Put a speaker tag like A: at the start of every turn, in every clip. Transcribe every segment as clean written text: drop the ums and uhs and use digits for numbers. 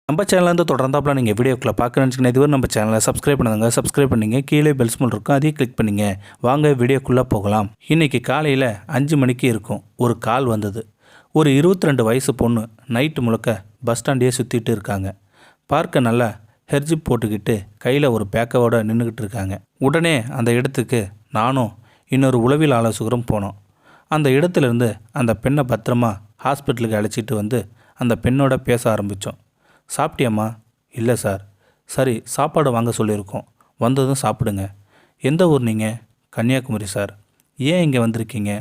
A: நம்ம சேனலேருந்து தொடர்ந்தாப்புல நீங்கள் வீடியோக்களை பார்க்கணுன்னு இதுவரை நம்ம சேனலை சப்ஸ்கிரைப் பண்ணுங்க. சப்ஸ்கிரைப் பண்ணிங்க. கீழே பெல் சிம்பல் இருக்கும், அதையும் கிளிக் பண்ணிங்க. வாங்க வீடியோக்குள்ளே போகலாம். இன்றைக்கி காலையில் 5 மணிக்கு இருக்கும் ஒரு கால் வந்தது. ஒரு 22 வயசு பொண்ணு நைட்டு முழுக்க பஸ் ஸ்டாண்டையே சுற்றிட்டு இருக்காங்க. பார்க்க நல்லா ஹெர்ஜிப் போட்டுக்கிட்டு கையில் ஒரு பேக்கோடு நின்றுக்கிட்டு இருக்காங்க. உடனே அந்த இடத்துக்கு நானும் இன்னொரு உளவியல் ஆலோசகரும் போனோம். அந்த இடத்துலேருந்து அந்த பெண்ணை பத்திரமா ஹாஸ்பிட்டலுக்கு அழைச்சிட்டு வந்து அந்த பெண்ணோட பேச ஆரம்பித்தோம். சாப்பிட்டியாம்மா? இல்லை சார். சரி, சாப்பாடு வாங்க சொல்லியிருக்கோம், வந்ததும் சாப்பிடுங்க. எந்த ஊர் நீங்கள்? கன்னியாகுமரி சார். ஏன் இங்கே வந்திருக்கீங்க?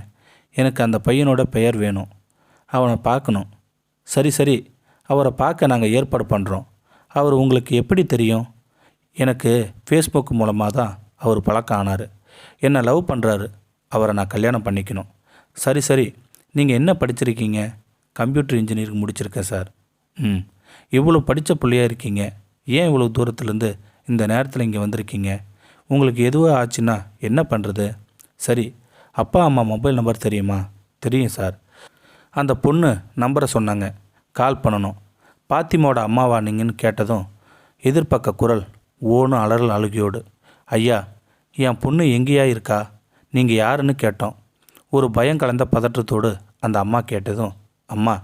A: எனக்கு அந்த பையனோட பெயர் வேணும், அவனை பார்க்கணும். சரி சரி, அவரை பார்க்க நாங்கள் ஏற்பாடு பண்ணுறோம். அவர் உங்களுக்கு எப்படி தெரியும்? எனக்கு ஃபேஸ்புக் மூலமாக தான் அவர் பழக்கம் ஆனார். என்னை லவ் பண்ணுறாரு. அவரை நான் கல்யாணம் பண்ணிக்கணும். சரி சரி, நீங்கள் என்ன படிச்சிருக்கீங்க? கம்ப்யூட்டர் இன்ஜினியரிங் முடிச்சிருக்கேன் சார். இவ்வளோ படித்த பிள்ளையாக இருக்கீங்க, ஏன் இவ்வளோ தூரத்துலேருந்து இந்த நேரத்தில் இங்கே வந்திருக்கீங்க? உங்களுக்கு எதுவாக ஆச்சுன்னா என்ன பண்ணுறது? சரி, அப்பா அம்மா மொபைல் நம்பர் தெரியுமா? தெரியும் சார். அந்த பொண்ணு நம்பரை சொன்னாங்க, கால் பண்ணணும். பாத்திமாவோட அம்மாவா நீங்கன்னு கேட்டதும் எதிர்பக்க குரல் ஓன்னு அலறல் அழுகியோடு, ஐயா, என் பொண்ணு எங்கேயா இருக்கா? நீங்கள் யாருன்னு கேட்டோம். ஒரு பயம் கலந்த பதற்றத்தோடு அந்த அம்மா கேட்டதும், அம்மா,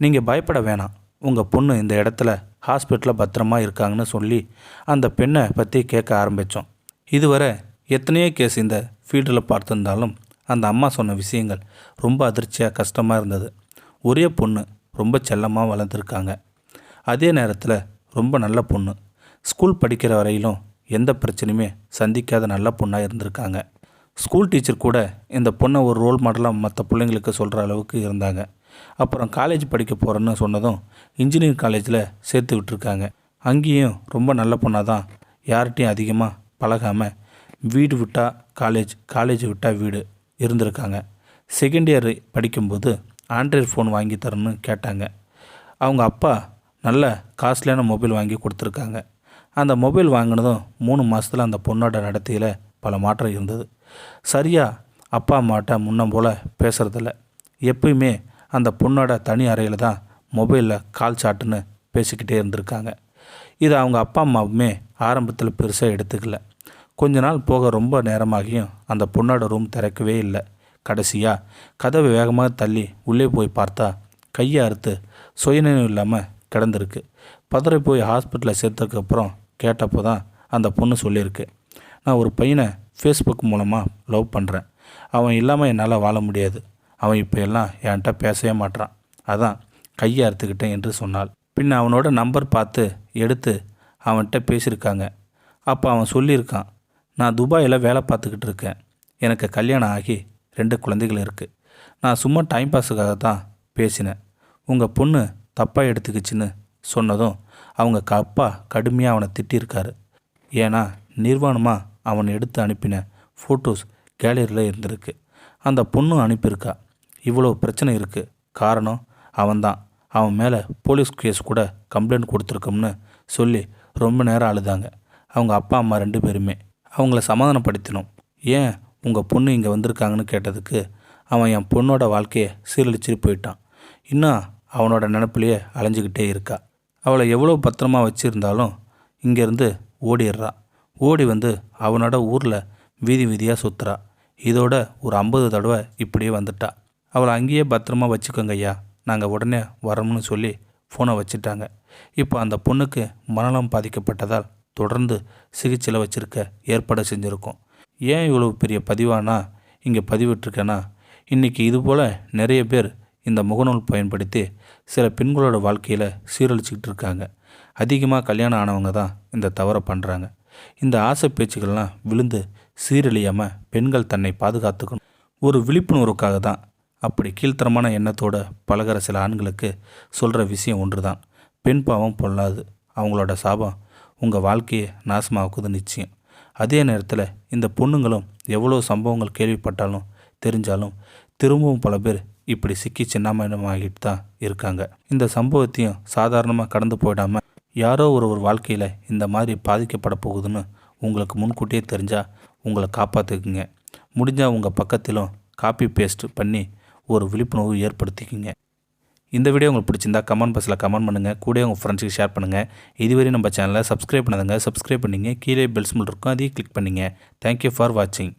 A: நீங்கள் பயப்பட வேணாம், உங்கள் பொண்ணு இந்த இடத்துல ஹாஸ்பிட்டலில் பத்திரமா இருக்காங்கன்னு சொல்லி அந்த பெண்ணை பற்றி கேட்க ஆரம்பித்தோம். இதுவரை எத்தனையோ கேஸ் இந்த ஃபீல்டில் பார்த்துருந்தாலும் அந்த அம்மா சொன்ன விஷயங்கள் ரொம்ப அதிர்ச்சியாக கஷ்டமாக இருந்தது. ஒரே பொண்ணு, ரொம்ப செல்லமாக வளர்ந்துருக்காங்க. அதே நேரத்தில் ரொம்ப நல்ல பொண்ணு. ஸ்கூல் படிக்கிற வரையிலும் எந்த பிரச்சனையுமே சந்திக்காத நல்ல பொண்ணாக இருந்திருக்காங்க. ஸ்கூல் டீச்சர் கூட இந்த பொண்ணை ஒரு ரோல் மாடலாக மற்ற பிள்ளைங்களுக்கு சொல்கிற அளவுக்கு இருந்தாங்க. அப்புறம் காலேஜ் படிக்க போகிறேன்னு சொன்னதும் இன்ஜினியரிங் காலேஜில் சேர்த்து விட்டுருக்காங்க. அங்கேயும் ரொம்ப நல்ல பொண்ணாக தான், யார்கிட்டையும் அதிகமாக பழகாமல் வீடு விட்டால் காலேஜ், காலேஜ் விட்டால் வீடு இருந்திருக்காங்க. செகண்ட் இயர் படிக்கும்போது ஆண்ட்ராய்டு ஃபோன் வாங்கி தரணும்னு கேட்டாங்க. அவங்க அப்பா நல்ல காஸ்ட்லியான மொபைல் வாங்கி கொடுத்துருக்காங்க. அந்த மொபைல் வாங்கினதும் 3 மாதத்தில் அந்த பொண்ணோட நடத்தையில் பல மாற்றம் இருந்தது. சரியாக அப்பா அம்மாட்ட முன்ன போல் பேசுகிறதில்ல. எப்பயுமே அந்த பொண்ணோட தனி அறையில் தான் மொபைலில் கால் சாட்டுன்னு பேசிக்கிட்டே இருந்திருக்காங்க. இது அவங்க அப்பா அம்மாவுமே ஆரம்பத்தில் பெருசாக எடுத்துக்கல. கொஞ்ச நாள் போக ரொம்ப நேரமாகியும் அந்த பொண்ணோட ரூம் திறக்கவே இல்லை. கடைசியாக கதவை வேகமாக தள்ளி உள்ளே போய் பார்த்தா கையை அறுத்து சுயநினைவு இல்லாமல் கிடந்திருக்கு. பதறி போய் ஹாஸ்பிட்டலில் சேர்த்ததுக்கப்புறம் கேட்டப்போ தான் அந்த பொண்ணு சொல்லியிருக்கு, நான் ஒரு பையனை ஃபேஸ்புக் மூலமாக லவ் பண்ணுறேன். அவன் இல்லாமல் என்னால் வாழ முடியாது. அவன் இப்போ எல்லாம் என்கிட்ட பேசவே மாட்டான். அதான் கையை அறுத்துக்கிட்டேன் என்று சொன்னாள். பின்ன அவனோட நம்பர் பார்த்து எடுத்து அவன்கிட்ட பேசியிருக்காங்க. அப்போ அவன் சொல்லியிருக்கான், நான் துபாயில் வேலை பார்த்துக்கிட்டு இருக்கேன். எனக்கு கல்யாணம் ஆகி 2 குழந்தைகள் இருக்குது. நான் சும்மா டைம் பாஸுக்காக தான் பேசினேன். உங்கள் பொண்ணு தப்பாக எடுத்துக்கிச்சின்னு சொன்னதும் அவங்க அப்பா கடுமையாக அவனை திட்டியிருக்காரு. ஏன்னா நிர்வாணமாக அவன் எடுத்து அனுப்பின ஃபோட்டோஸ் கேலரியில் இருந்திருக்கு. அந்த பொண்ணு அனுப்பியிருக்கா. இவ்வளோ பிரச்சனை இருக்குது, காரணம் அவன்தான். அவன் மேலே போலீஸ் கேஸ் கூட கம்ப்ளைண்ட் கொடுத்துருக்கோம்னு சொல்லி ரொம்ப நேரம் அழுதாங்க அவங்க அப்பா அம்மா 2 பேருமே. அவங்கள சமாதானப்படுத்தினோம். ஏன் உங்கள் பொண்ணு இங்கே வந்திருக்காங்கன்னு கேட்டதுக்கு அவன் என் பொண்ணோட வாழ்க்கையை சீரழிச்சிட்டு போயிட்டான். இன்னும் அவனோட நினப்பிலேயே அலைஞ்சிக்கிட்டே இருக்கா. அவளை எவ்வளோ பத்திரமா வச்சுருந்தாலும் இங்கேருந்து ஓடிடுறா. ஓடி வந்து அவனோட ஊரில் வீதி வீதியாக சுற்றுறா. இதோட ஒரு 50 தடவை இப்படியே வந்துட்டா. அவளை அங்கேயே பத்திரமா வச்சுக்கோங்க ஐயா, நாங்கள் உடனே வரோம்னு சொல்லி ஃபோனை வச்சுட்டாங்க. இப்போ அந்த பொண்ணுக்கு மனநலம் பாதிக்கப்பட்டதால் தொடர்ந்து சிகிச்சையில் வச்சுருக்க ஏற்பாடு செஞ்சுருக்கோம். ஏன் இவ்வளோ பெரிய பதிவானா இங்கே பதிவிட்டிருக்கேன்னா, இன்றைக்கி இதுபோல் நிறைய பேர் இந்த முகநூல் பயன்படுத்தி சில பெண்களோட வாழ்க்கையில் சீரழிச்சிக்கிட்டு இருக்காங்க. அதிகமாக கல்யாணம் ஆனவங்க தான் இந்த தவறை பண்ணுறாங்க. இந்த ஆசை பேச்சுக்கள்லாம் விழுந்து சீரழியாமல் பெண்கள் தன்னை பாதுகாத்துக்கணும். ஒரு விழிப்புணர்வுக்காக தான் அப்படி கீழ்த்தரமான எண்ணத்தோடு பழகிற சில ஆண்களுக்கு சொல்கிற விஷயம் ஒன்று தான், பெண் பாவம் பொல்லாது, அவங்களோட சாபம் உங்கள் வாழ்க்கையை நாசமாக்குது நிச்சயம். அதே நேரத்தில் இந்த பொண்ணுங்களும் எவ்வளோ சம்பவங்கள் கேள்விப்பட்டாலும் தெரிஞ்சாலும் திரும்பவும் பல பேர் இப்படி சிக்கி சின்னாமயமாகிட்டு தான் இருக்காங்க. இந்த சம்பவத்தையும் சாதாரணமாக கடந்து போயிடாமல் யாரோ ஒரு வாழ்க்கையில் இந்த மாதிரி பாதிக்கப்பட போகுதுன்னு உங்களுக்கு முன்கூட்டியே தெரிஞ்சால் உங்களை காப்பாற்றிக்குங்க. முடிஞ்சால் உங்கள் பக்கத்திலும் காப்பி பேஸ்ட் பண்ணி ஒரு விழிப்புணர்வு ஏற்படுத்திக்கிங்க. இந்த வீடியோ உங்களுக்கு பிடிச்சிருந்தா கமெண்ட் பாக்ஸில் கமெண்ட் பண்ணுங்கள், கூட உங்கள் ஃப்ரெண்ட்ஸுக்கு ஷேர் பண்ணுங்கள். இதுவரை நம்ம சேனலை சப்ஸ்கிரைப் பண்ணாதங்க சப்ஸ்கிரைப் பண்ணிங்க, கீழே பெல் சிம்பல் இருக்கும், அதையும் கிளிக் பண்ணிங்க. தேங்க்யூ ஃபார் வாட்சிங்.